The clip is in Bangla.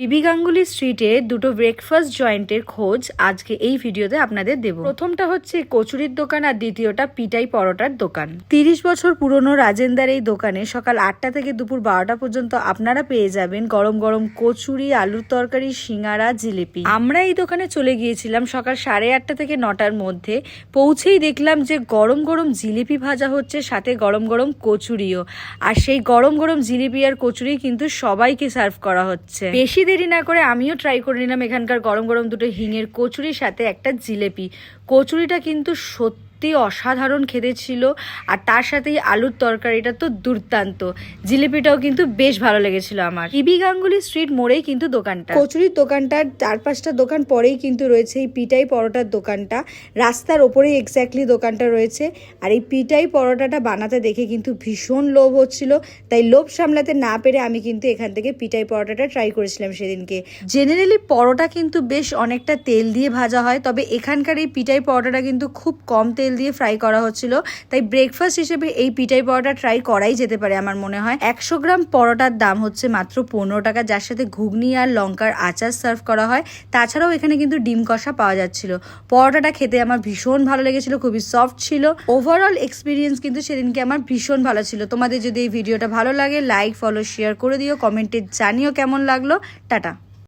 পিবি গাঙ্গুলি স্ট্রিটে দুটো ব্রেকফাস্ট জয়েন্টের খোঁজ আজকে এই ভিডিওতে আপনাদের দেব। প্রথমটা হচ্ছে কচুরির দোকান আর দ্বিতীয়টা পিটাই পরোটার দোকান। 30 বছর পুরনো রাজেন্দার এই দোকানে সকাল 8টা থেকে দুপুর 12টা পর্যন্ত আপনারা পেয়ে যাবেন গরম গরম কচুরি, আলুর তরকারি, সিঙ্গারা, জিলিপি। আমরা এই দোকানে চলে গিয়েছিলাম সকাল 8:30 থেকে 9টার মধ্যে। পৌঁছেই দেখলাম যে গরম গরম জিলিপি ভাজা হচ্ছে, সাথে গরম গরম কচুরিও। আর সেই গরম গরম জিলিপি আর কচুরি কিন্তু সবাইকে সার্ভ করা হচ্ছে। বেশি দেরি না করে আমিও ট্রাই করে নিলাম এখানকার গরম গরম দুটো হিঙের কচুরির সাথে একটা জিলেপি। কচুরিটা কিন্তু সত্যি অসাধারণ খেতে ছিল, আর তার সাথেই আলুর তরকারিটা তো দুর্দান্ত। জিলিপিটাও কিন্তু বেশ ভালো লেগেছিল আমার। পিবি গাঙ্গুলি স্ট্রিট মোড়েই কিন্তু দোকানটা। কচুরির দোকানটার 4-5টা দোকান পরেই কিন্তু রয়েছে এই পিটাই পরোটার দোকানটা। রাস্তার ওপরেই এক্স্যাক্টলি দোকানটা রয়েছে। আর এই পিটাই পরোটাটা বানাতে দেখে কিন্তু ভীষণ লোভ হচ্ছিল, তাই লোভ সামলাতে না পেরে আমি কিন্তু এখান থেকে পিটাই পরোটাটা ট্রাই করেছিলাম সেদিনকে। জেনারেলি পরোটা কিন্তু বেশ অনেকটা তেল দিয়ে ভাজা হয়, তবে এখানকার এই পিটাই পরোটাটা কিন্তু খুব কম তেল দিয়ে ফ্রাই করা হচ্ছিল, তাই ব্রেকফাস্ট হিসেবে এই পিটাই পরোটা ট্রাই করাই যেতে পারে আমার মনে হয়। 100 গ্রাম পরোটার দাম হচ্ছে মাত্র 15 টাকা, যার সাথে ঘুগনি আর লঙ্কার আচার সার্ভ করা হয়। তাছাড়াও এখানে কিন্তু ডিম কষা পাওয়া যাচ্ছিল। পরোটাটা খেতে আমার ভীষণ ভালো লেগেছিল, খুবই সফট ছিল। ওভারঅল এক্সপিরিয়েন্স কিন্তু সেদিনকে আমার ভীষণ ভালো ছিল। তোমাদের যদি এই ভিডিওটা ভালো লাগে লাইক, ফলো, শেয়ার করে দিও, কমেন্টে জানিও কেমন লাগলো। টাটা।